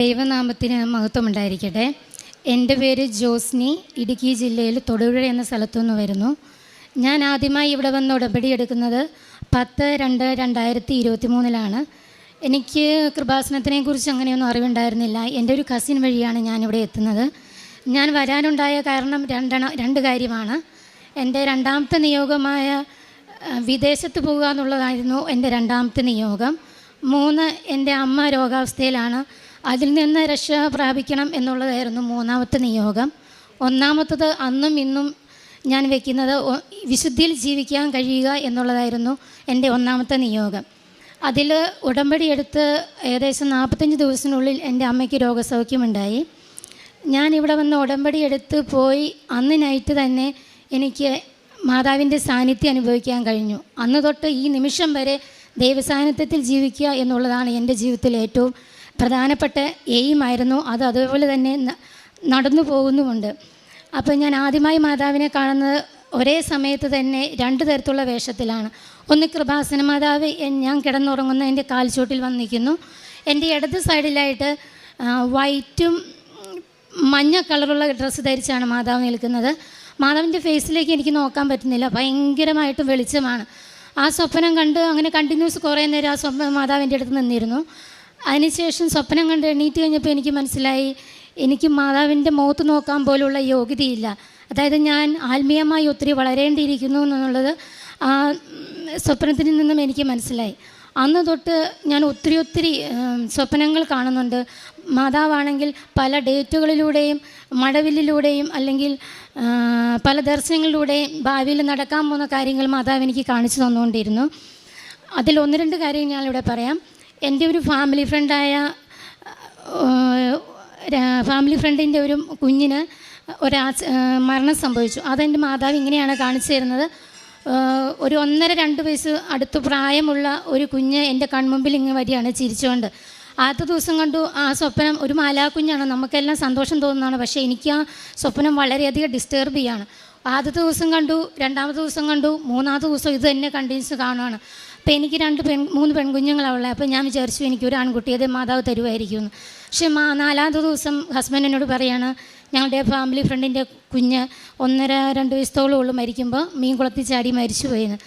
ദൈവനാമത്തിന് മഹത്വമുണ്ടായിരിക്കട്ടെ. എൻ്റെ പേര് ജോസ്നി. ഇടുക്കി ജില്ലയിൽ തൊടുപുഴ എന്ന സ്ഥലത്തുനിന്ന് വരുന്നു. ഞാൻ ആദ്യമായി ഇവിടെ വന്ന് ഉടമ്പടി എടുക്കുന്നത് 10/2/2023 എനിക്ക് കൃപാസനത്തിനെക്കുറിച്ച് അങ്ങനെയൊന്നും അറിവുണ്ടായിരുന്നില്ല. എൻ്റെ ഒരു കസിൻ വഴിയാണ് ഞാനിവിടെ എത്തുന്നത്. ഞാൻ വരാനുണ്ടായ കാരണം രണ്ട് കാര്യമാണ്. എൻ്റെ രണ്ടാമത്തെ നിയോഗമായ വിദേശത്ത് പോകുക എന്നുള്ളതായിരുന്നു എൻ്റെ രണ്ടാമത്തെ നിയോഗം. 3, എൻ്റെ അമ്മ രോഗാവസ്ഥയിലാണ്, അതിൽ നിന്ന് രക്ഷ പ്രാപിക്കണം എന്നുള്ളതായിരുന്നു മൂന്നാമത്തെ നിയോഗം. ഒന്നാമത്തത് അന്നും ഇന്നും ഞാൻ വയ്ക്കുന്നത് വിശുദ്ധിയിൽ ജീവിക്കാൻ കഴിയുക എന്നുള്ളതായിരുന്നു എൻ്റെ ഒന്നാമത്തെ നിയോഗം. അതിൽ ഉടമ്പടി എടുത്ത് ഏകദേശം 45 ദിവസത്തിനുള്ളിൽ എൻ്റെ അമ്മയ്ക്ക് രോഗസൗഖ്യമുണ്ടായി. ഞാനിവിടെ വന്ന് ഉടമ്പടി എടുത്ത് പോയി അന്ന് നൈറ്റ് തന്നെ എനിക്ക് മാതാവിൻ്റെ സാന്നിധ്യം അനുഭവിക്കാൻ കഴിഞ്ഞു. അന്ന് തൊട്ട് ഈ നിമിഷം വരെ ദൈവസാന്നിധ്യത്തിൽ ജീവിക്കുക എന്നുള്ളതാണ് എൻ്റെ ജീവിതത്തിൽ ഏറ്റവും പ്രധാനപ്പെട്ട എയിമായിരുന്നു. അത് അതുപോലെ തന്നെ നടന്നു പോകുന്നുമുണ്ട്. അപ്പോൾ ഞാൻ ആദ്യമായി മാതാവിനെ കാണുന്നത് ഒരേ സമയത്ത് തന്നെ 2 തരത്തിലുള്ള വേഷത്തിലാണ്. ഒന്ന്, കൃപാസന മാതാവ് ഞാൻ കിടന്നുറങ്ങുന്ന എൻ്റെ കാൽച്ചോട്ടിൽ വന്ന് നിൽക്കുന്നു. എൻ്റെ ഇടത് സൈഡിലായിട്ട് വൈറ്റും മഞ്ഞ കളറുള്ള ഡ്രസ്സ് ധരിച്ചാണ് മാതാവ് നിൽക്കുന്നത്. മാതാവിൻ്റെ ഫേസിലേക്ക് എനിക്ക് നോക്കാൻ പറ്റുന്നില്ല, ഭയങ്കരമായിട്ടും വെളിച്ചമാണ്. ആ സ്വപ്നം കണ്ട് അങ്ങനെ കണ്ടിന്യൂസ് കുറേ നേരം ആ സ്വപ്നം മാതാവിൻ്റെ അടുത്ത് നിന്നിരുന്നു. അതിനുശേഷം സ്വപ്നം കണ്ട് എണീറ്റ് കഴിഞ്ഞപ്പോൾ എനിക്ക് മനസ്സിലായി, എനിക്ക് മാതാവിൻ്റെ മുഖത്ത് നോക്കാൻ പോലുള്ള യോഗ്യതയില്ല. അതായത് ഞാൻ ആത്മീയമായി ഒത്തിരി വളരേണ്ടിയിരിക്കുന്നു എന്നുള്ളത് ആ സ്വപ്നത്തിൽ നിന്നും എനിക്ക് മനസ്സിലായി. അന്ന് തൊട്ട് ഞാൻ ഒത്തിരി സ്വപ്നങ്ങൾ കാണുന്നുണ്ട്. മാതാവാണെങ്കിൽ പല ഡേറ്റുകളിലൂടെയും മഴവില്ലിലൂടെയും അല്ലെങ്കിൽ പല ദർശനങ്ങളിലൂടെയും ഭാവിയിൽ നടക്കാൻ പോകുന്ന കാര്യങ്ങൾ മാതാവ് എനിക്ക് കാണിച്ചു തന്നുകൊണ്ടിരുന്നു. അതിൽ 1-2 കാര്യങ്ങൾ ഞാനിവിടെ പറയാം. എൻ്റെ ഒരു ഫാമിലി ഫ്രണ്ടിൻ്റെ ഒരു കുഞ്ഞിന് മരണം സംഭവിച്ചു. അതെൻ്റെ മാതാവ് ഇങ്ങനെയാണ് കാണിച്ചു തരുന്നത്. ഒരു 1.5-2 വയസ്സ് അടുത്ത് പ്രായമുള്ള ഒരു കുഞ്ഞ് എൻ്റെ കൺമുമ്പിൽ ഇങ്ങനെ വരികയാണ് ചിരിച്ചുകൊണ്ട്. ആദ്യത്തെ ദിവസം കണ്ടു ആ സ്വപ്നം ഒരു മാലാക്കുഞ്ഞാണ്, നമുക്കെല്ലാം സന്തോഷം തോന്നുന്നതാണ്. പക്ഷേ എനിക്ക് ആ സ്വപ്നം വളരെയധികം ഡിസ്റ്റർബ് ചെയ്യാണ്. ആദ്യത്തെ ദിവസം കണ്ടു, 2ാമത്തെ ദിവസം കണ്ടു, 3ാമത്തെ ദിവസം ഇത് തന്നെ കണ്ടിന്യൂസ് കാണുകയാണ്. അപ്പോൾ എനിക്ക് 3 പെൺകുഞ്ഞുങ്ങളാണ്. അപ്പോൾ ഞാൻ വിചാരിച്ചു എനിക്കൊരു ആൺകുട്ടിയത് മാതാവ് തരുമായിരിക്കുമെന്ന്. പക്ഷേ 4ാമത്തെ ദിവസം ഹസ്ബൻഡ് എന്നോട് പറയാണ്, ഞങ്ങളുടെ ഫാമിലി ഫ്രണ്ടിൻ്റെ കുഞ്ഞ് 1.5-2 വയസ്സോളം ഉള്ളു മരിക്കുമ്പോൾ മീൻ കുളത്തിൽ ചാടി മരിച്ചു പോയെന്ന്.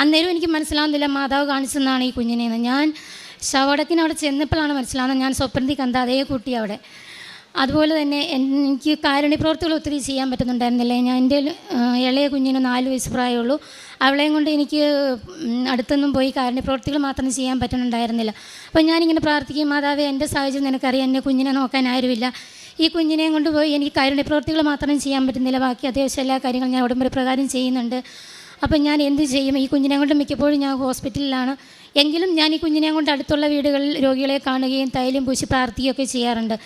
അന്നേരം എനിക്ക് മനസ്സിലാവുന്നില്ല മാതാവ് കാണിച്ചെന്നാണ് ഈ കുഞ്ഞിനെന്ന്. ഞാൻ ശവടക്കിന് അവിടെ ചെന്നപ്പോഴാണ് മനസ്സിലാവുന്നത് ഞാൻ സ്വപ്നത്തിൽ കണ്ട അതേ കുട്ടി അവിടെ. അതുപോലെ തന്നെ എനിക്ക് കാരുണ്യപ്രവർത്തികൾ ഒത്തിരി ചെയ്യാൻ പറ്റുന്നുണ്ടായിരുന്നില്ല. ഞാൻ എൻ്റെ ഇളയ കുഞ്ഞിന് 4 വയസ്സ് പ്രായമുള്ളൂ. അവളെയും കൊണ്ട് എനിക്ക് അടുത്തൊന്നും പോയി കാരുണ്യപ്രവർത്തികൾ മാത്രം ചെയ്യാൻ പറ്റുന്നുണ്ടായിരുന്നില്ല. അപ്പോൾ ഞാനിങ്ങനെ പ്രാർത്ഥിക്കും, മാതാവേ എൻ്റെ സാഹചര്യം നിനക്കറിയാം, എൻ്റെ കുഞ്ഞിനെ നോക്കാൻ ആരുമില്ല, ഈ കുഞ്ഞിനെയും കൊണ്ട് പോയി എനിക്ക് കാരുണ്യപ്രവർത്തികൾ മാത്രം ചെയ്യാൻ പറ്റുന്നില്ല, ബാക്കി അത്യാവശ്യം എല്ലാ കാര്യങ്ങളും ഞാൻ ഉടമ്പടി പ്രകാരം ചെയ്യുന്നുണ്ട്. അപ്പം ഞാൻ എന്ത് ചെയ്യും? ഈ കുഞ്ഞിനെ കൊണ്ട് മിക്കപ്പോഴും ഞാൻ ഹോസ്പിറ്റലിലാണ്. എങ്കിലും ഞാൻ ഈ കുഞ്ഞിനെ കൊണ്ട് അടുത്തുള്ള വീടുകളിൽ രോഗികളെ കാണുകയും തൈലം പൂശി പ്രാർത്ഥിക്കുകയൊക്കെ ചെയ്യാറുണ്ട്.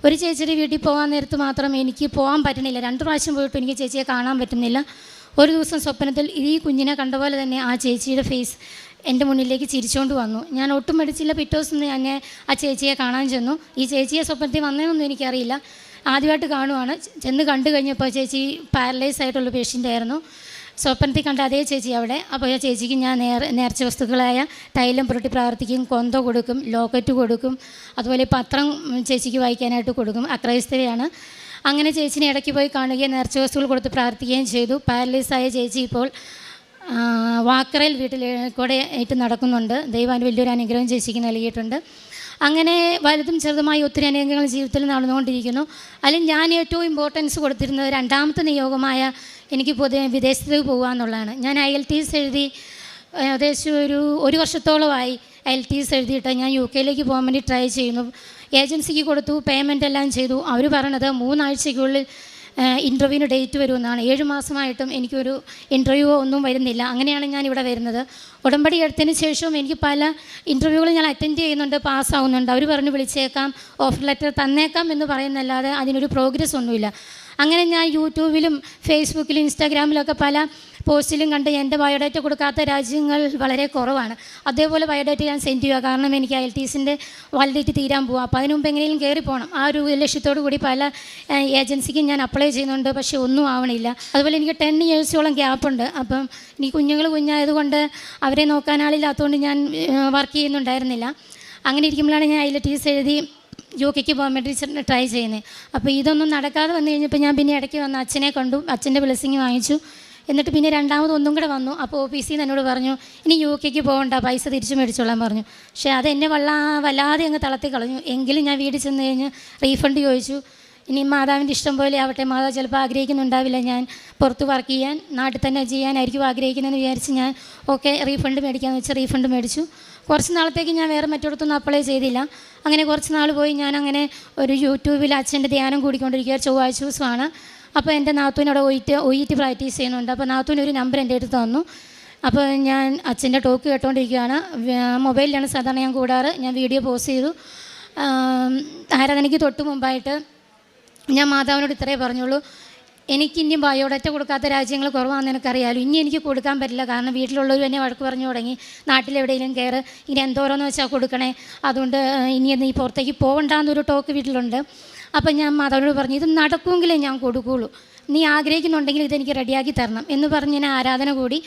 ഒരു ചേച്ചിയുടെ വീട്ടിൽ പോകാൻ നേരത്ത് മാത്രം എനിക്ക് പോകാൻ പറ്റണില്ല. 2 പ്രാവശ്യം പോയിട്ട് എനിക്ക് ചേച്ചിയെ കാണാൻ പറ്റുന്നില്ല. ഒരു ദിവസം സ്വപ്നത്തിൽ ഈ കുഞ്ഞിനെ കണ്ട പോലെ തന്നെ ആ ചേച്ചിയുടെ ഫേസ് എൻ്റെ മുന്നിലേക്ക് ചിരിച്ചുകൊണ്ട് വന്നു. ഞാൻ ഒട്ടും മടിച്ചില്ല. പിറ്റേ ദിവസം ഞാൻ ആ ചേച്ചിയെ കാണാൻ ചെന്നു. ഈ ചേച്ചിയെ സ്വപ്നത്തിൽ വന്നതെന്നൊന്നും എനിക്കറിയില്ല, ആദ്യമായിട്ട് കാണുവാണ്. ചെന്ന് കണ്ടു കഴിഞ്ഞപ്പോൾ ചേച്ചി പാരലൈസ് ആയിട്ടുള്ള പേഷ്യൻ്റ് ആയിരുന്നു. സ്വപ്നത്തിൽ കണ്ട അതേ ചേച്ചി അവിടെ. അപ്പോൾ ആ ചേച്ചിക്ക് ഞാൻ നേർച്ച വസ്തുക്കളായ തൈലം പുരട്ടി പ്രാർത്ഥിക്കും, കൊന്ത കൊടുക്കും, ലോക്കറ്റ് കൊടുക്കും, അതുപോലെ പത്രം ചേച്ചിക്ക് വായിക്കാനായിട്ട് കൊടുക്കും. അക്രൈസ്തവയാണ്. അങ്ങനെ ചേച്ചിനെ ഇടയ്ക്ക് പോയി കാണുകയും നേർച്ച വസ്തുക്കൾ കൊടുത്ത് പ്രാർത്ഥിക്കുകയും ചെയ്തു. പാരലൈസായ ചേച്ചി ഇപ്പോൾ വാക്കറയിൽ വീട്ടിൽ കൂടെ ആയിട്ട് നടക്കുന്നുണ്ട്. ദൈവം വലിയൊരു അനുഗ്രഹം ചേച്ചിക്ക് നൽകിയിട്ടുണ്ട്. അങ്ങനെ വലുതും ചെറുതുമായി ഒത്തിരി അനുഗ്രഹങ്ങൾ ജീവിതത്തിൽ നടന്നുകൊണ്ടിരിക്കുന്നു. അതിൽ ഞാൻ ഏറ്റവും ഇമ്പോർട്ടൻസ് കൊടുത്തിരുന്നത് 2ാമത്തെ നിയോഗമായ എനിക്ക് വിദേശത്തേക്ക് പോകുക എന്നുള്ളതാണ്. ഞാൻ IELTS എഴുതി ഏകദേശം ഒരു വർഷത്തോളമായി IELTS എഴുതിയിട്ട് ഞാൻ UK പോകാൻ വേണ്ടി ട്രൈ ചെയ്യുന്നു. ഏജൻസിക്ക് കൊടുത്തു, പേയ്മെൻ്റ് എല്ലാം ചെയ്തു. അവർ പറയണത് 3 ആഴ്ചയ്ക്കുള്ളിൽ ഇൻ്റർവ്യൂവിന് ഡേറ്റ് വരുമെന്നാണ്. 7 മാസമായിട്ടും എനിക്കൊരു ഇൻ്റർവ്യൂ ഒന്നും വരുന്നില്ല. അങ്ങനെയാണ് ഞാൻ ഇവിടെ വരുന്നത്. ഉടമ്പടി എടുത്തതിന് ശേഷവും എനിക്ക് പല ഇൻ്റർവ്യൂകൾ ഞാൻ അറ്റൻഡ് ചെയ്യുന്നുണ്ട്, പാസ്സാവുന്നുണ്ട്. അവർ പറഞ്ഞ് വിളിച്ചേക്കാം, ഓഫർ ലെറ്റർ തന്നേക്കാം എന്ന് പറയുന്നല്ലാതെ അതിനൊരു പ്രോഗ്രസ് ഒന്നുമില്ല. അങ്ങനെ ഞാൻ യൂട്യൂബിലും ഫേസ്ബുക്കിലും ഇൻസ്റ്റാഗ്രാമിലൊക്കെ പല പോസ്റ്റിലും കണ്ട് എൻ്റെ ബയോഡേറ്റ കൊടുക്കാത്ത രാജ്യങ്ങൾ വളരെ കുറവാണ്. അതേപോലെ ബയോഡേറ്റ ഞാൻ സെൻഡ് ചെയ്യുക. കാരണം എനിക്ക് IELTSൻ്റെ വാലിഡിറ്റി തീരാൻ പോവുക. അപ്പോൾ അതിന് മുമ്പ് എങ്ങനെയും കയറി പോകണം. ആ ഒരു ലക്ഷ്യത്തോടു കൂടി പല ഏജൻസിക്കും ഞാൻ അപ്ലൈ ചെയ്യുന്നുണ്ട്. പക്ഷേ ഒന്നും ആവണില്ല. അതുപോലെ എനിക്ക് 10 ഇയേഴ്സോളം ഗ്യാപ്പുണ്ട്. അപ്പം ഈ കുഞ്ഞായതുകൊണ്ട് അവരെ നോക്കാൻ ആളില്ലാത്തതുകൊണ്ട് ഞാൻ വർക്ക് ചെയ്യുന്നുണ്ടായിരുന്നില്ല. അങ്ങനെ ഇരിക്കുമ്പോഴാണ് ഞാൻ IELTS എഴുതി UK പോകാൻ വേണ്ടി ട്രൈ ചെയ്യുന്നത്. അപ്പോൾ ഇതൊന്നും നടക്കാതെ വന്നു കഴിഞ്ഞപ്പോൾ ഞാൻ പിന്നെ ഇടയ്ക്ക് വന്ന് അച്ഛനെ കണ്ടു, അച്ഛൻ്റെ ബ്ലെസ്സിങ് വാങ്ങിച്ചു. എന്നിട്ട് പിന്നെ രണ്ടാമതൊന്നും കൂടെ വന്നു. അപ്പോൾ ഓഫീസിൽ നിന്ന് എന്നോട് പറഞ്ഞു, ഇനി UK പോകണ്ട, പൈസ തിരിച്ചു മേടിച്ചോളാൻ പറഞ്ഞു. പക്ഷേ അതെന്നെ വല്ലാതെ അങ്ങ് തളർത്തി കളഞ്ഞു. എങ്കിലും ഞാൻ വീട്ടിൽ ചെന്ന് കഴിഞ്ഞ് റീഫണ്ട് ചോദിച്ചു. ഇനി മാതാവിൻ്റെ ഇഷ്ടം പോലെ ആവട്ടെ, മാതാവ് ചിലപ്പോൾ ആഗ്രഹിക്കുന്നുണ്ടാവില്ല ഞാൻ പുറത്ത് വർക്ക് ചെയ്യാൻ, നാട്ടിൽ തന്നെ ചെയ്യാനായിരിക്കും ആഗ്രഹിക്കുന്നതെന്ന് വിചാരിച്ച് ഞാൻ ഓക്കെ റീഫണ്ട് മേടിക്കാമെന്ന് വെച്ചാൽ റീഫണ്ട് മേടിച്ചു. കുറച്ച് നാളത്തേക്ക് ഞാൻ വേറെ മറ്റിടത്തൊന്നും അപ്ലൈ ചെയ്തില്ല. അങ്ങനെ കുറച്ച് നാൾ പോയി. ഞാൻ അങ്ങനെ ഒരു യൂട്യൂബിൽ അച്ഛൻ്റെ ധ്യാനം കൂടിക്കൊണ്ടിരിക്കുക, ചൊവ്വാഴ്ച ദിവസമാണ്. അപ്പോൾ എൻ്റെ നാത്തൂനോട് OET പ്രാക്ടീസ് ചെയ്യുന്നുണ്ട്. അപ്പോൾ നാത്തൂനൊരു നമ്പർ എൻ്റെ അടുത്ത് തന്നു. അപ്പോൾ ഞാൻ അച്ഛൻ്റെ ടോക്ക് കേട്ടുകൊണ്ടിരിക്കുകയാണ്. മൊബൈലിലാണ് സാധാരണ ഞാൻ കൂടാറ്. ഞാൻ വീഡിയോ പോസ്റ്റ് ചെയ്തു. ആരാധനയ്ക്ക് തൊട്ട് മുമ്പായിട്ട് ഞാൻ മാതാവിനോട് ഇത്രേ പറഞ്ഞുള്ളൂ, എനിക്ക് ഇനിയും ബയോഡാറ്റ കൊടുക്കാത്ത രാജ്യങ്ങൾ കുറവാണെന്ന് എനിക്കറിയാമല്ലോ. ഇനി എനിക്ക് കൊടുക്കാൻ പറ്റില്ല, കാരണം വീട്ടിലുള്ളവർ എന്നെ വഴക്ക് പറഞ്ഞു തുടങ്ങി, നാട്ടിലെവിടെയെങ്കിലും കയറ്, ഇനി എന്തോരോന്ന് വെച്ചാൽ കൊടുക്കണേ, അതുകൊണ്ട് ഇനി നീ പുറത്തേക്ക് പോകണ്ടെന്നൊരു ടോക്ക് വീട്ടിലുണ്ട്. അപ്പം ഞാൻ മാതാവിനോട് പറഞ്ഞു, ഇത് നടക്കുമെങ്കിലേ ഞാൻ കൊടുക്കുകയുള്ളൂ, നീ ആഗ്രഹിക്കുന്നുണ്ടെങ്കിൽ ഇതെനിക്ക് റെഡിയാക്കി തരണം എന്ന് പറഞ്ഞ് ഞാൻ ആരാധന കൂടി.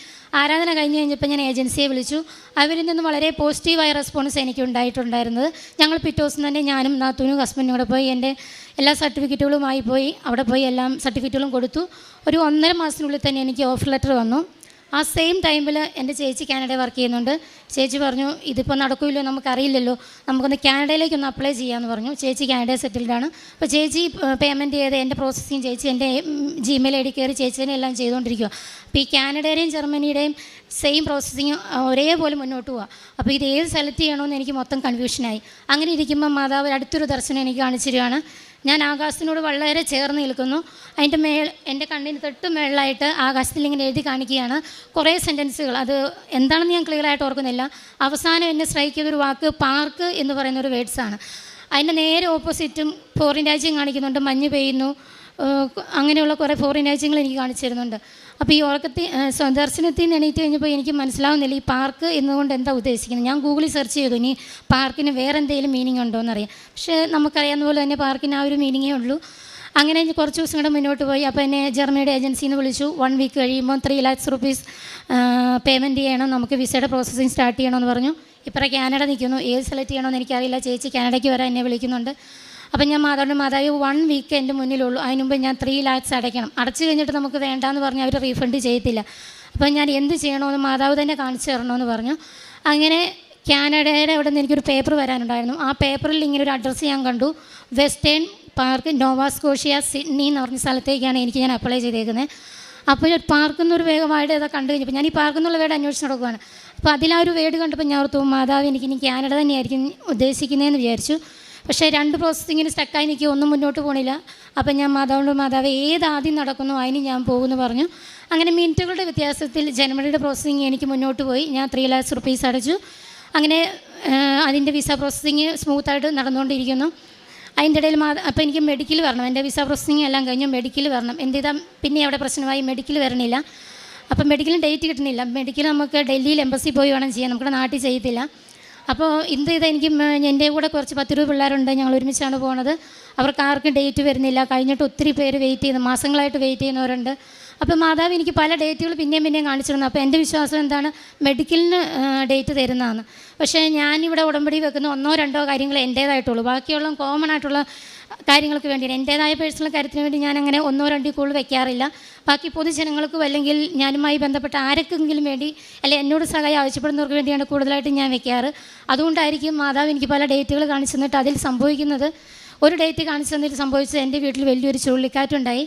ആരാധന കഴിഞ്ഞ് കഴിഞ്ഞപ്പോൾ ഞാൻ ഏജൻസിയെ വിളിച്ചു. അവരിൽ നിന്ന് വളരെ പോസിറ്റീവായ റെസ്പോൺസ് എനിക്ക് ഉണ്ടായിട്ടുണ്ടായിരുന്നത്. ഞങ്ങൾ പിറ്റേ ദിവസം തന്നെ ഞാനും നാത്തൂനും ഹസ്ബൻഡും കൂടെ പോയി എൻ്റെ എല്ലാ സർട്ടിഫിക്കറ്റുകളുമായി പോയി അവിടെ പോയി എല്ലാം സർട്ടിഫിക്കറ്റുകളും കൊടുത്തു. ഒരു 1.5 മാസത്തിനുള്ളിൽ തന്നെ എനിക്ക് ഓഫർ ലെറ്റർ വന്നു. ആ സെയിം ടൈമിൽ എൻ്റെ ചേച്ചി കാനഡയിൽ വർക്ക് ചെയ്യുന്നുണ്ട്. ചേച്ചി പറഞ്ഞു, ഇതിപ്പോൾ നടക്കില്ലോ, നമുക്കറിയില്ലല്ലോ, നമുക്കൊന്ന് കാനഡയിലേക്കൊന്ന് അപ്ലൈ ചെയ്യാമെന്ന് പറഞ്ഞു. ചേച്ചി കാനഡയിൽ സെറ്റിൽഡാണ്. അപ്പോൾ ചേച്ചി പേയ്മെൻറ്റ് ചെയ്ത് എൻ്റെ പ്രോസസ്സിങ് ചേച്ചി എൻ്റെ Gmail ID കയറി ചേച്ചീനെ എല്ലാം ചെയ്തുകൊണ്ടിരിക്കുക. അപ്പോൾ ഈ കാനഡയുടെയും ജർമ്മനിയുടെയും സെയിം പ്രോസസ്സിങ് ഒരേപോലെ മുന്നോട്ട് പോവുക. അപ്പോൾ ഇത് ഏത് സെലക്ട് ചെയ്യണമെന്ന് എനിക്ക് മൊത്തം കൺഫ്യൂഷനായി. അങ്ങനെ ഇരിക്കുമ്പോൾ മാതാവ് അടുത്തൊരു ദർശനം എനിക്ക് കാണിച്ചിരിക്കുകയാണ്. ഞാൻ ആകാശത്തിനോട് വളരെ ചേർന്ന് നിൽക്കുന്നു. അതിൻ്റെ എൻ്റെ കണ്ണിന് തൊട്ട് മേളിലായിട്ട് ആകാശത്തിൽ ഇങ്ങനെ എഴുതി കാണിക്കുകയാണ് കുറേ സെൻറ്റൻസുകൾ. അത് എന്താണെന്ന് ഞാൻ ക്ലിയറായിട്ട് ഓർക്കുന്നില്ല. അവസാനം എന്നെ സ്ട്രൈക്ക് ചെയ്തൊരു വാക്ക് പാർക്ക് എന്ന് പറയുന്നൊരു വേർഡ്സാണ്. അതിൻ്റെ നേരെ ഓപ്പോസിറ്റും ഫോറിൻ രാജ്യം കാണിക്കുന്നുണ്ട്, മഞ്ഞ് പെയ്യുന്നു, അങ്ങനെയുള്ള കുറേ ഫോറിൻ രാജ്യങ്ങൾ എനിക്ക് കാണിച്ചു തരുന്നുണ്ട്. അപ്പോൾ ഈ ദർശനത്തിൽ നിന്ന് എണീറ്റ് കഴിഞ്ഞപ്പോൾ എനിക്ക് മനസ്സിലാവുന്നില്ല ഈ പാർക്ക് എന്നുകൊണ്ട് എന്താ ഉദ്ദേശിക്കുന്നത്. ഞാൻ ഗൂഗിളിൽ സെർച്ച് ചെയ്തു, ഇനി പാർക്കിന് വേറെ എന്തെങ്കിലും മീനിങ് ഉണ്ടോ എന്നറിയാം. പക്ഷേ നമുക്കറിയാവുന്ന പോലെ തന്നെ പാർക്കിന് ആ ഒരു മീനിങ്ങേ ഉള്ളൂ. അങ്ങനെ കുറച്ച് ദിവസം കൂടെ മുന്നോട്ട് പോയി. അപ്പോൾ എന്നെ ജർമ്മനിയുടെ ഏജൻസിയിൽ നിന്ന് വിളിച്ചു. 1 വീക്ക് കഴിയുമ്പോൾ 3 lakhs rupees പേയ്മെൻറ്റ് ചെയ്യണം, നമുക്ക് വിസയുടെ പ്രോസസ്സിങ് സ്റ്റാർട്ട് ചെയ്യണമെന്ന് പറഞ്ഞു. ഇപ്പോൾ കാനഡ നിൽക്കുന്നു, ഏത് സെലക്ട് ചെയ്യണമെന്ന് എനിക്കറിയില്ല. ചേച്ചി കാനഡയ്ക്ക് വരാൻ എന്നെ വിളിക്കുന്നുണ്ട്. അപ്പം ഞാൻ മാതാവ് 1 വീക്ക് എൻ്റെ മുന്നിലുള്ളൂ, അതിന് മുമ്പ് ഞാൻ 3 lakhs അടയ്ക്കണം, അടച്ചു കഴിഞ്ഞിട്ട് നമുക്ക് വേണ്ടാന്ന് പറഞ്ഞാൽ അവർ റീഫണ്ട് ചെയ്യത്തില്ല. അപ്പം ഞാൻ എന്ത് ചെയ്യണമെന്ന് മാതാവ് തന്നെ കാണിച്ചു തരണമെന്ന് പറഞ്ഞു. അങ്ങനെ കാനഡയുടെ അവിടെ നിന്ന് എനിക്കൊരു പേപ്പർ വരാനുണ്ടായിരുന്നു. ആ പേപ്പറിൽ ഇങ്ങനെ ഒരു അഡ്രസ്സ് ഞാൻ കണ്ടു, വെസ്റ്റേൺ പാർക്ക്, നോവാസ്കോഷ്യ, സിഡ്നി എന്ന് പറഞ്ഞ സ്ഥലത്തേക്കാണ് ഞാൻ അപ്ലൈ ചെയ്തേക്കുന്നത്. അപ്പോൾ ഒരു പാർക്ക് എന്നൊരു വേർഡ് ഏതാ കണ്ടു കഴിഞ്ഞപ്പോൾ ഞാൻ ഈ പാർക്ക് എന്നുള്ള വേർഡ് അന്വേഷിച്ച് നടക്കുകയാണ്. അപ്പോൾ അതിലാ ഒരു വേർഡ് കണ്ടപ്പോൾ ഞാൻ ഓർത്തു, മാതാവ് എനിക്കിനി കാനഡ തന്നെയായിരിക്കും ഉദ്ദേശിക്കുന്നതെന്ന് വിചാരിച്ചു. പക്ഷേ 2 പ്രോസസ്സിങ്ങിന് സ്റ്റക്കായി നിൽക്കുക, ഒന്നും മുന്നോട്ട് പോകണില്ല. അപ്പം ഞാൻ മാതാവ് ഏതാദ്യം നടക്കുന്നു അതിന് ഞാൻ പോകുമെന്ന് പറഞ്ഞു. അങ്ങനെ മിനിറ്റുകളുടെ വ്യത്യാസത്തിൽ ജർമ്മനിയുടെ പ്രോസസ്സിങ് എനിക്ക് മുന്നോട്ട് പോയി. ഞാൻ 3 lakhs rupees അടച്ചു. അങ്ങനെ അതിൻ്റെ വിസ പ്രോസസ്സിങ് സ്മൂത്തായിട്ട് നടന്നുകൊണ്ടിരിക്കുന്നു. അതിൻ്റെ ഇടയിൽ അപ്പോൾ എനിക്ക് മെഡിക്കൽ വരണം, എൻ്റെ വിസ പ്രോസസ്സിങ് എല്ലാം കഴിഞ്ഞു, മെഡിക്കൽ വരണം. എന്ത് ചെയ്താൽ പിന്നെ അവിടെ പ്രശ്നമായി, മെഡിക്കൽ വരണില്ല. അപ്പം മെഡിക്കലിന് ഡേറ്റ് കിട്ടുന്നില്ല. മെഡിക്കൽ നമുക്ക് ഡൽഹിയിൽ എംബസി പോയി വേണം ചെയ്യാൻ, നമ്മുടെ നാട്ടിൽ ചെയ്യത്തില്ല. അപ്പോൾ എന്ത് ചെയ്താൽ എനിക്ക് എൻ്റെ കൂടെ കുറച്ച് 10-20 പിള്ളേരുണ്ട്, ഞങ്ങൾ ഒരുമിച്ചാണ് പോകുന്നത്. അവർക്ക് ആർക്കും ഡേറ്റ് വരുന്നില്ല. കഴിഞ്ഞിട്ട് ഒത്തിരി പേര് വെയിറ്റ് ചെയ്യുന്നു, മാസങ്ങളായിട്ട് വെയിറ്റ് ചെയ്യുന്നവരുണ്ട്. അപ്പോൾ മാതാവ് എനിക്ക് പല ഡേറ്റുകൾ പിന്നെയും കാണിച്ചിരുന്നു. അപ്പോൾ എൻ്റെ വിശ്വാസം എന്താണ്, മെഡിക്കലിന് ഡേറ്റ് തരുന്നതാണ്. പക്ഷേ ഞാനിവിടെ ഉടമ്പടി വെക്കുന്ന 1-2 കാര്യങ്ങൾ എൻ്റേതായിട്ടുള്ളൂ, ബാക്കിയുള്ള കോമൺ ആയിട്ടുള്ള കാര്യങ്ങൾക്ക് വേണ്ടിയാണ്. എൻ്റേതായ പേഴ്സണൽ കാര്യത്തിന് വേണ്ടി ഞാൻ അങ്ങനെ 1-2 കൂടുതൽ വെക്കാറില്ല. ബാക്കി പൊതുജനങ്ങൾക്കും അല്ലെങ്കിൽ ഞാനുമായി ബന്ധപ്പെട്ട ആർക്കെങ്കിലും വേണ്ടി അല്ലെങ്കിൽ എന്നോട് സഹായം ആവശ്യപ്പെടുന്നവർക്ക് വേണ്ടിയാണ് കൂടുതലായിട്ട് ഞാൻ വെക്കാറ്. അതുകൊണ്ടായിരിക്കും മാതാവ് എനിക്ക് പല ഡേറ്റുകൾ കാണിച്ചു തന്നിട്ട് അതിൽ സംഭവിക്കുന്നത്, ഒരു ഡേറ്റ് കാണിച്ചു തന്നിട്ട് സംഭവിച്ചത് എൻ്റെ വീട്ടിൽ വലിയൊരു ചുഴലിക്കാറ്റുണ്ടായി.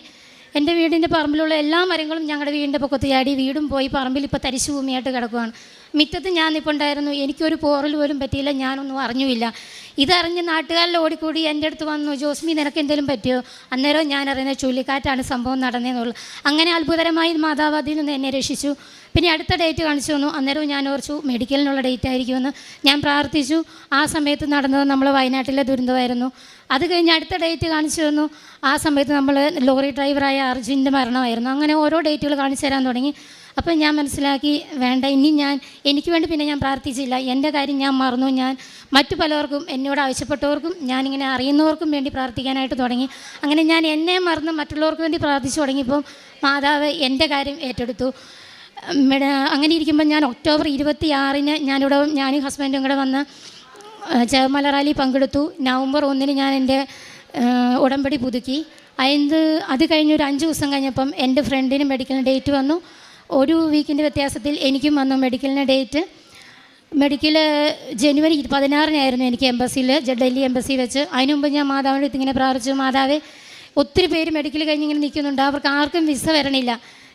എൻ്റെ വീടിൻ്റെ പറമ്പിലുള്ള എല്ലാ മരങ്ങളും ഞങ്ങളുടെ വീടിൻ്റെ പൊക്കത്ത് ചാടി, വീടും പോയി, പറമ്പിൽ ഇപ്പോൾ തരിശു ഭൂമിയായിട്ട് കിടക്കുകയാണ്. മുറ്റത്ത് ഞാൻ നിൽപ്പുണ്ടായിരുന്നു, എനിക്കൊരു പോറൽ പോലും പറ്റിയില്ല, ഞാനൊന്നും അറിഞ്ഞുമില്ല. ഇതറിഞ്ഞ് നാട്ടുകാരിൽ ഓടിക്കൂടി എൻ്റെ അടുത്ത് വന്നു, ജോസ്മി നിനക്ക് എന്തെങ്കിലും പറ്റിയോ? അന്നേരം ഞാൻ അറിയുന്ന ചുഴലിക്കാറ്റാണ് സംഭവം നടന്നതെന്നുള്ളൂ. അങ്ങനെ അത്ഭുതകരമായി മാതാവ് അതിൽ നിന്ന് എന്നെ രക്ഷിച്ചു. പിന്നെ അടുത്ത ഡേറ്റ് കാണിച്ചു തന്നു. അന്നേരം ഞാൻ ഓർച്ചു മെഡിക്കലിനുള്ള ഡേറ്റ് ആയിരിക്കുമെന്ന് ഞാൻ പ്രാർത്ഥിച്ചു. ആ സമയത്ത് നടന്നത് നമ്മൾ വയനാട്ടിലെ ദുരന്തമായിരുന്നു. അത് കഴിഞ്ഞ് അടുത്ത ഡേറ്റ് കാണിച്ചു തന്നു. ആ സമയത്ത് നമ്മൾ ലോറി ഡ്രൈവറായ അർജുൻ്റെ മരണമായിരുന്നു. അങ്ങനെ ഓരോ ഡേറ്റുകൾ കാണിച്ചു തരാൻ തുടങ്ങി. അപ്പം ഞാൻ മനസ്സിലാക്കി, വേണ്ട, ഇനി എനിക്ക് വേണ്ടി പിന്നെ ഞാൻ പ്രാർത്ഥിച്ചില്ല. എൻ്റെ കാര്യം ഞാൻ മറന്നു. ഞാൻ മറ്റു പലർക്കും, എന്നോട് ആവശ്യപ്പെട്ടവർക്കും, ഞാനിങ്ങനെ അറിയുന്നവർക്കും വേണ്ടി പ്രാർത്ഥിക്കാനായിട്ട് തുടങ്ങി. അങ്ങനെ ഞാൻ എന്നെ മറന്ന് മറ്റുള്ളവർക്ക് വേണ്ടി പ്രാർത്ഥിച്ചു തുടങ്ങിയപ്പോൾ മാതാവ് എൻ്റെ കാര്യം ഏറ്റെടുത്തു. അങ്ങനെ ഇരിക്കുമ്പോൾ ഞാൻ ഒക്ടോബർ 26-ന് ഞാനും ഹസ്ബൻഡും കൂടെ വന്ന് ജപമാല റാലി പങ്കെടുത്തു. നവംബർ 1 ഞാൻ എൻ്റെ ഉടമ്പടി പുതുക്കി. അത് കഴിഞ്ഞൊരു 5 ദിവസം കഴിഞ്ഞപ്പം എൻ്റെ ഫ്രണ്ടിന് മെഡിക്കലിന് ഡേറ്റ് വന്നു. ഒരു വീക്കിൻ്റെ വ്യത്യാസത്തിൽ എനിക്കും വന്നു മെഡിക്കലിന് ഡേറ്റ്. മെഡിക്കൽ ജനുവരി 16 എനിക്ക് എംബസിയിൽ, ഡൽഹി എംബസി വെച്ച്. അതിന് മുമ്പ് ഞാൻ മാതാവിൻ്റെ അടുത്ത് ഇങ്ങനെ പ്രാർത്ഥിച്ചു, മാതാവേ, ഒത്തിരി പേര് മെഡിക്കൽ കഴിഞ്ഞ് ഇങ്ങനെ നിൽക്കുന്നുണ്ട്, അവർക്ക് ആർക്കും വിസ വരണില്ല.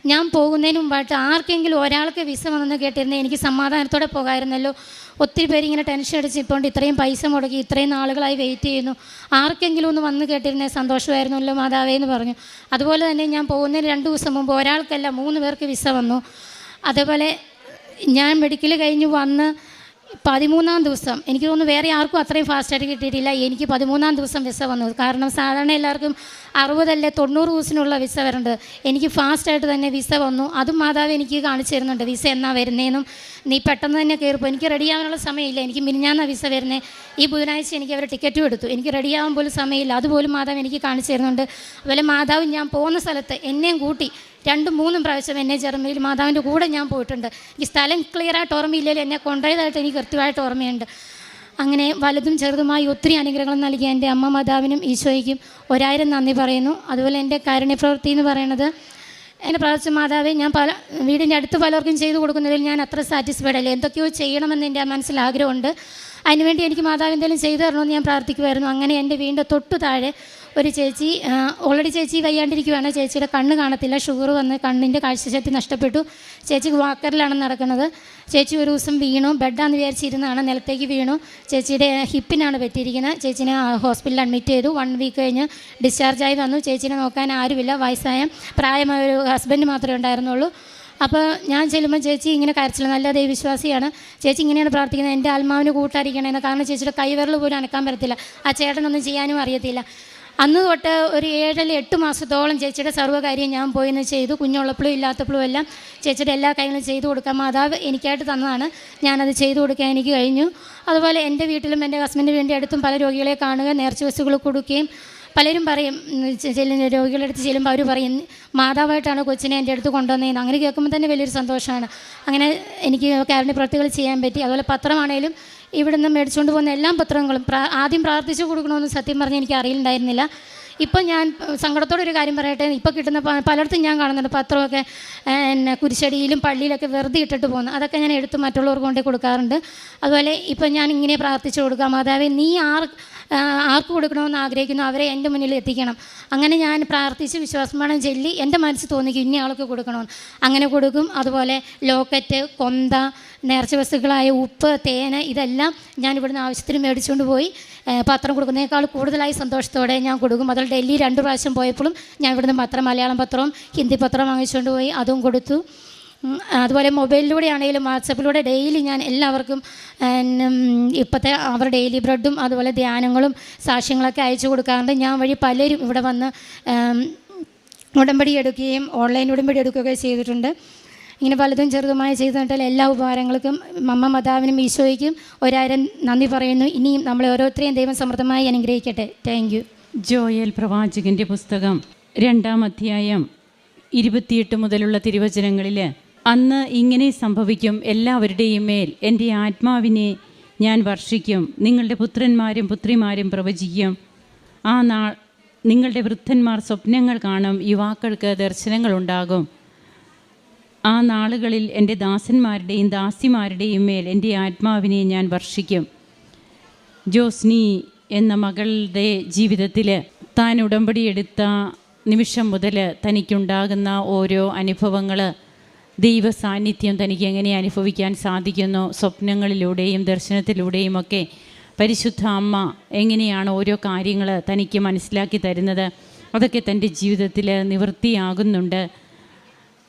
ഞാൻ പോകുന്നതിന് മുമ്പായിട്ട് ആർക്കെങ്കിലും ഒരാൾക്ക് വിസ വന്നെന്ന് കേട്ടിരുന്നെങ്കിൽ എനിക്ക് സമാധാനത്തോടെ പോകാമായിരുന്നല്ലോ. ഒത്തിരി പേര് ഇങ്ങനെ ടെൻഷൻ അടിച്ച് ഇപ്പോൾ ഇത്രയും പൈസ മുടക്കി ഇത്രയും നാളുകളായി വെയിറ്റ് ചെയ്യുന്നു, ആർക്കെങ്കിലും ഒന്ന് വന്ന് കേട്ടിരുന്നേ സന്തോഷമായിരുന്നല്ലോ മാതാവേ എന്ന് പറഞ്ഞു. അതുപോലെ തന്നെ ഞാൻ പോകുന്നതിന് 2 ദിവസം മുമ്പ് ഒരാൾക്കല്ല 3 പേർക്ക് വിസ വന്നു. അതേപോലെ ഞാൻ മെഡിക്കൽ കഴിഞ്ഞ് വന്ന് 13-ാം ദിവസം, എനിക്ക് തോന്നുന്നു വേറെ ആർക്കും അത്രയും ഫാസ്റ്റായിട്ട് കിട്ടിയിട്ടില്ല, എനിക്ക് 13-ാം ദിവസം വിസ വന്നു. കാരണം സാധാരണ എല്ലാവർക്കും 60 അല്ലെ 90 ദിവസത്തിനുള്ള വിസ വരേണ്ടത്, എനിക്ക് ഫാസ്റ്റായിട്ട് തന്നെ വിസ വന്നു. അതും മാതാവ് എനിക്ക് കാണിച്ചു തരുന്നുണ്ട്, വിസ എന്നാ വരുന്നതെന്നും നീ പെട്ടെന്ന് തന്നെ കയറിപ്പോൾ. എനിക്ക് റെഡിയാവാനുള്ള സമയമില്ല, എനിക്ക് മിനിഞ്ഞാന്നാ വിസ വരുന്നത്. ഈ ബുധനാഴ്ച എനിക്ക് അവർ ടിക്കറ്റും എടുത്തു, എനിക്ക് റെഡിയാവാൻ പോലും സമയമില്ല. അതുപോലും മാതാവ് എനിക്ക് കാണിച്ചു തരുന്നുണ്ട്. അതുപോലെ മാതാവ് ഞാൻ പോകുന്ന സ്ഥലത്ത് എന്നെയും കൂട്ടി 2-3 പ്രാവശ്യം എന്നെ ജർമ്മനിയിൽ മാതാവിൻ്റെ കൂടെ ഞാൻ പോയിട്ടുണ്ട്. ഈ സ്ഥലം ക്ലിയറായിട്ട് ഓർമ്മയില്ലെങ്കിലും എന്നെ കൊണ്ടുപോയതായിട്ട് എനിക്ക് കൃത്യമായിട്ട് ഓർമ്മയുണ്ട്. അങ്ങനെ വലുതും ചെറുതുമായി ഒത്തിരി അനുഗ്രഹങ്ങൾ നൽകിയ എൻ്റെ അമ്മ മാതാവിനും ഈശോയ്ക്കും 1000 നന്ദി പറയുന്നു. അതുപോലെ എൻ്റെ കാരുണ്യപ്രവൃത്തി എന്ന് പറയുന്നത്, എൻ്റെ പ്രാർത്ഥിച്ച മാതാവേ, ഞാൻ വീടിൻ്റെ അടുത്ത് പലർക്കും ചെയ്തു കൊടുക്കുന്നതിൽ ഞാൻ അത്ര സാറ്റിസ്ഫൈഡ് അല്ല, എന്തൊക്കെയോ ചെയ്യണമെന്ന് എൻ്റെ മനസ്സിൽ ആഗ്രഹമുണ്ട്. അതിനുവേണ്ടി എനിക്ക് മാതാവ് എന്തെങ്കിലും ചെയ്തു തരണമെന്ന് ഞാൻ പ്രാർത്ഥിക്കുമായിരുന്നു. അങ്ങനെ എൻ്റെ വീടിൻ്റെ തൊട്ടു താഴെ ഒരു ചേച്ചി, ഓൾറെഡി ചേച്ചി വയ്യാണ്ടിരിക്കുകയാണ്, ചേച്ചിയുടെ കണ്ണ് കാണത്തില്ല, ഷുഗർ വന്ന് കണ്ണിൻ്റെ കാഴ്ചശക്തി നഷ്ടപ്പെട്ടു. ചേച്ചി വാക്കറിലാണ് നടക്കുന്നത്. ചേച്ചി ഒരു ദിവസം വീണു, ബെഡാന്ന് വിചാരിച്ചിരുന്നതാണ്, നിലത്തേക്ക് വീണു. ചേച്ചിയുടെ ഹിപ്പിനാണ് പറ്റിയിരിക്കുന്നത്. ചേച്ചിനെ ഹോസ്പിറ്റലിൽ അഡ്മിറ്റ് ചെയ്തു. 1 വീക്ക് കഴിഞ്ഞ് ഡിസ്ചാർജായി വന്നു. ചേച്ചിനെ നോക്കാൻ ആരുമില്ല, പ്രായമായ ഒരു ഹസ്ബൻഡ് മാത്രമേ ഉണ്ടായിരുന്നുള്ളൂ. അപ്പോൾ ഞാൻ ചെല്ലുമ്പോൾ ചേച്ചി ഇങ്ങനെ കരച്ചില്ല, നല്ല ദൈവവിശ്വാസിയാണ്. ചേച്ചി ഇങ്ങനെയാണ് പ്രാർത്ഥിക്കുന്നത്, എൻ്റെ ആത്മാവിന് കൂട്ടായിരിക്കണമെന്ന്. കാരണം ചേച്ചിയുടെ കൈവിരൽ പോലും അനക്കാൻ പറ്റത്തില്ല, ആ ചേട്ടനൊന്നും ചെയ്യാനും അറിയത്തില്ല. അന്ന് തൊട്ട് ഒരു 7-8 മാസത്തോളം ചേച്ചിയുടെ സർവ്വകാര്യം ഞാൻ പോയിന്ന് ചെയ്തു. കുഞ്ഞുള്ളപ്പോഴും ഇല്ലാത്തപ്പോഴും എല്ലാം ചേച്ചിയുടെ എല്ലാ കാര്യങ്ങളും ചെയ്തു കൊടുക്കാൻ മാതാവ് എനിക്കായിട്ട് തന്നതാണ്. ഞാനത് ചെയ്തു കൊടുക്കാൻ എനിക്ക് കഴിഞ്ഞു. അതുപോലെ എൻ്റെ വീട്ടിലും എൻ്റെ ഹസ്ബൻഡിന് വേണ്ടി അടുത്തും പല രോഗികളെ കാണുക, നേർച്ച വസ്തുക്കൾ കൊടുക്കുകയും. പലരും പറയും, രോഗികളുടെ അടുത്ത് ചെല്ലുമ്പോൾ അവർ പറയും, മാതാവായിട്ടാണ് കൊച്ചിനെ എൻ്റെ അടുത്ത് കൊണ്ടുവന്നതെന്ന്. അങ്ങനെ കേൾക്കുമ്പോൾ തന്നെ വലിയൊരു സന്തോഷമാണ്. അങ്ങനെ എനിക്ക് കാരുണ്യ പ്രവൃത്തികൾ ചെയ്യാൻ പറ്റി. അതുപോലെ പത്രമാണേലും ഇവിടുന്ന് മേടിച്ചുകൊണ്ട് പോകുന്ന എല്ലാ പത്രങ്ങളും ആദ്യം പ്രാർത്ഥിച്ചു കൊടുക്കണമെന്ന് സത്യം പറഞ്ഞാൽ എനിക്ക് അറിയില്ലായിരുന്നില്ല. ഇപ്പം ഞാൻ സങ്കടത്തോടെ ഒരു കാര്യം പറയട്ടെ, ഇപ്പോൾ കിട്ടുന്ന പലയിടത്തും ഞാൻ കാണുന്നുണ്ട് പത്രമൊക്കെ കുരിശടിയിലും പള്ളിയിലൊക്കെ വെറുതെ ഇട്ടിട്ട് പോകുന്നു. അതൊക്കെ ഞാൻ എടുത്ത് മറ്റുള്ളവർക്ക് കൊണ്ടേ കൊടുക്കാറുണ്ട്. അതുപോലെ ഇപ്പം ഞാൻ ഇങ്ങനെ പ്രാർത്ഥിച്ചു കൊടുക്കാം, മാതാവേ, നീ ആർക്ക് കൊടുക്കണമെന്ന് ആഗ്രഹിക്കുന്നു അവരെ എൻ്റെ മുന്നിൽ എത്തിക്കണം. അങ്ങനെ ഞാൻ പ്രാർത്ഥിച്ച് വിശ്വാസമാണ് ചൊല്ലി എൻ്റെ മനസ്സിൽ തോന്നിക്കും ഇന്ന ആൾക്ക് കൊടുക്കണമെന്ന്. അങ്ങനെ കൊടുക്കും. അതുപോലെ ലോക്കറ്റ്, കൊന്ത, നേർച്ച വസ്തുക്കളായ ഉപ്പ്, തേന്, ഇതെല്ലാം ഞാൻ ഇവിടുന്ന് ആവശ്യത്തിന് മേടിച്ചുകൊണ്ട് പോയി പത്രം കൊടുക്കുന്നതിനേക്കാൾ കൂടുതലായി സന്തോഷത്തോടെ ഞാൻ കൊടുക്കും. അതുപോലെ ഡൽഹി 2 പ്രാവശ്യം പോയപ്പോഴും ഞാൻ ഇവിടുന്ന് പത്രം, മലയാളം പത്രവും ഹിന്ദി പത്രം വാങ്ങിച്ചുകൊണ്ട് പോയി അതും കൊടുത്തു. അതുപോലെ മൊബൈലിലൂടെ ആണെങ്കിലും വാട്സപ്പിലൂടെ ഡെയിലി ഞാൻ എല്ലാവർക്കും ഇപ്പോഴത്തെ അവർ ഡെയിലി ബ്രെഡും അതുപോലെ ധ്യാനങ്ങളും സാക്ഷ്യങ്ങളൊക്കെ അയച്ചു കൊടുക്കാറുണ്ട്. ഞാൻ വഴി പലരും ഇവിടെ വന്ന് ഉടമ്പടി എടുക്കുകയും ഓൺലൈൻ ഉടമ്പടി എടുക്കുകയൊക്കെ ചെയ്തിട്ടുണ്ട്. ഇങ്ങനെ പലതും ചെറുതുമായി ചെയ്തിട്ടുള്ള എല്ലാ ഉപകാരങ്ങൾക്കും അമ്മ മാതാവിനും ഈശോയ്ക്കും 1000 നന്ദി പറയുന്നു. ഇനിയും നമ്മളെ ഓരോരുത്തരെയും ദൈവം സമൃദ്ധമായി അനുഗ്രഹിക്കട്ടെ. Thank you. ജോയൽ പ്രവാചകൻ്റെ പുസ്തകം 2-ാം അധ്യായം 28 മുതലുള്ള തിരുവചനങ്ങളിൽ, അന്ന് ഇങ്ങനെ സംഭവിക്കും, എല്ലാവരുടെയും മേൽ എൻ്റെ ആത്മാവിനെ ഞാൻ വർഷിക്കും. നിങ്ങളുടെ പുത്രന്മാരും പുത്രിമാരും പ്രവചിക്കും. ആ നിങ്ങളുടെ വൃദ്ധന്മാർ സ്വപ്നങ്ങൾ കാണും, യുവാക്കൾക്ക് ദർശനങ്ങളുണ്ടാകും. ആ നാളുകളിൽ എൻ്റെ ദാസന്മാരുടെയും ദാസിമാരുടെയും മേൽ എൻ്റെ ആത്മാവിനെ ഞാൻ വർഷിക്കും. ജോസ്നി എന്ന മകളുടെ ജീവിതത്തിൽ താൻ ഉടമ്പടിയെടുത്ത നിമിഷം മുതൽ തനിക്കുണ്ടാകുന്ന ഓരോ അനുഭവങ്ങൾ, ദൈവ സാന്നിധ്യം തനിക്ക് എങ്ങനെ അനുഭവിക്കാൻ സാധിക്കുന്നു, സ്വപ്നങ്ങളിലൂടെയും ദർശനത്തിലൂടെയും ഒക്കെ പരിശുദ്ധ അമ്മ എങ്ങനെയാണ് ഓരോ കാര്യങ്ങൾ തനിക്ക് മനസ്സിലാക്കി തരുന്നത്, അതൊക്കെ തൻ്റെ ജീവിതത്തിൽ നിവൃത്തിയാകുന്നുണ്ട്.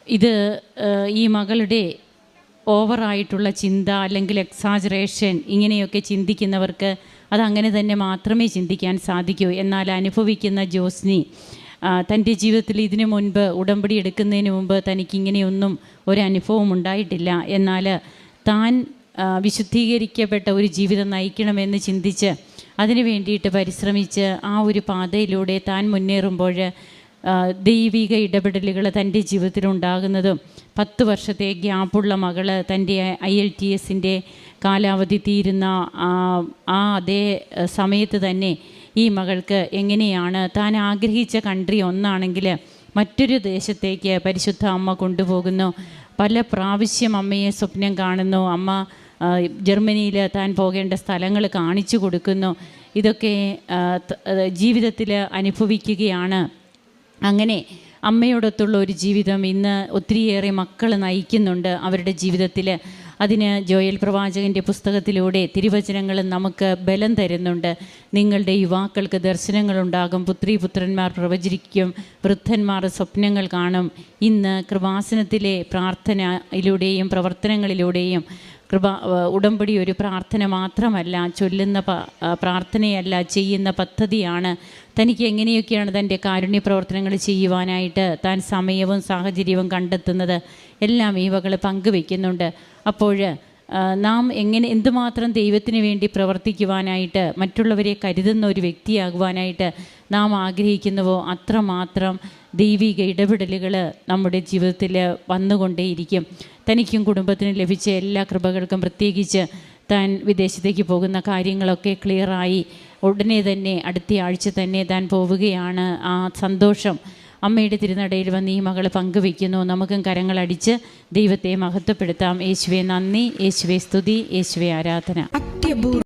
ഇത് ഈ മകളുടെ ഓവറായിട്ടുള്ള ചിന്ത അല്ലെങ്കിൽ എക്സാജറേഷൻ ഇങ്ങനെയൊക്കെ ചിന്തിക്കുന്നവർക്ക് അതങ്ങനെ തന്നെ മാത്രമേ ചിന്തിക്കാൻ സാധിക്കൂ. എന്നാൽ അനുഭവിക്കുന്ന ജോസ്നി തൻ്റെ ജീവിതത്തിൽ ഇതിനു മുൻപ് ഉടമ്പടി എടുക്കുന്നതിന് മുമ്പ് തനിക്കിങ്ങനെയൊന്നും ഒരനുഭവം ഉണ്ടായിട്ടില്ല. എന്നാൽ താൻ വിശുദ്ധീകരിക്കപ്പെട്ട ഒരു ജീവിതം നയിക്കണമെന്ന് ചിന്തിച്ച് അതിനു വേണ്ടിയിട്ട് പരിശ്രമിച്ച് ആ ഒരു പാതയിലൂടെ താൻ മുന്നേറുമ്പോൾ ദൈവിക ഇടപെടലുകൾ തൻ്റെ ജീവിതത്തിലുണ്ടാകുന്നതും 10 വർഷത്തെ ഗ്യാപ്പുള്ള മകൾ തൻ്റെ IELTS കാലാവധി തീരുന്ന അതേ സമയത്ത് തന്നെ ഈ മകൾക്ക് എങ്ങനെയാണ് താൻ ആഗ്രഹിച്ച കൺട്രി ഒന്നാണെങ്കിൽ മറ്റൊരു ദേശത്തേക്ക് പരിശുദ്ധ അമ്മ കൊണ്ടുപോകുന്നു. പല പ്രാവശ്യം അമ്മയെ സ്വപ്നം കാണുന്നു. അമ്മ ജർമ്മനിയിൽ താൻ പോകേണ്ട സ്ഥലങ്ങൾ കാണിച്ചു കൊടുക്കുന്നു. ഇതൊക്കെ ജീവിതത്തിൽ അനുഭവിക്കുകയാണ്. അങ്ങനെ അമ്മയോടൊത്തുള്ള ഒരു ജീവിതം ഇന്ന് ഒത്തിരിയേറെ മക്കൾ നയിക്കുന്നുണ്ട് അവരുടെ ജീവിതത്തിൽ. അതിന് ജോയൽ പ്രവാചകൻ്റെ പുസ്തകത്തിലൂടെ തിരുവചനങ്ങൾ നമുക്ക് ബലം തരുന്നുണ്ട്. നിങ്ങളുടെ യുവാക്കൾക്ക് ദർശനങ്ങളുണ്ടാകും, പുത്രീപുത്രന്മാർ പ്രവചിക്കും, വൃദ്ധന്മാർ സ്വപ്നങ്ങൾ കാണും. ഇന്ന് കൃപാസനത്തിലെ പ്രാർത്ഥനയിലൂടെയും പ്രവർത്തനങ്ങളിലൂടെയും ഉടമ്പടി ഒരു പ്രാർത്ഥന മാത്രമല്ല, ചൊല്ലുന്ന പ്രാർത്ഥനയല്ല, ചെയ്യുന്ന പദ്ധതിയാണ്. തനിക്ക് എങ്ങനെയൊക്കെയാണ് തൻ്റെ കാരുണ്യ പ്രവർത്തനങ്ങൾ ചെയ്യുവാനായിട്ട് താൻ സമയവും സാഹചര്യവും കണ്ടെത്തുന്നത് എല്ലാം ഈ വകൾ പങ്കുവെക്കുന്നുണ്ട്. അപ്പോൾ നാം എന്തുമാത്രം ദൈവത്തിന് വേണ്ടി പ്രവർത്തിക്കുവാനായിട്ട്, മറ്റുള്ളവരെ കരുതുന്ന ഒരു വ്യക്തിയാകുവാനായിട്ട് നാം ആഗ്രഹിക്കുന്നുവോ അത്രമാത്രം ദൈവിക ഇടപെടലുകൾ നമ്മുടെ ജീവിതത്തിൽ വന്നുകൊണ്ടേയിരിക്കും. തനിക്കും കുടുംബത്തിനും ലഭിച്ച എല്ലാ കൃപകൾക്കും, പ്രത്യേകിച്ച് താൻ വിദേശത്തേക്ക് പോകുന്ന കാര്യങ്ങളൊക്കെ ക്ലിയറായി ഉടനെ തന്നെ അടുത്ത ആഴ്ച തന്നെ താൻ പോവുകയാണ്. ആ സന്തോഷം അമ്മയുടെ തിരുനടയിൽ വന്ന് ഈ മകൾ പങ്കുവയ്ക്കുന്നു. നമുക്കും കരങ്ങളടിച്ച് ദൈവത്തെ മഹത്വപ്പെടുത്താം. യേശുവേ നന്ദി, യേശുവേ സ്തുതി, യേശുവേ ആരാധന.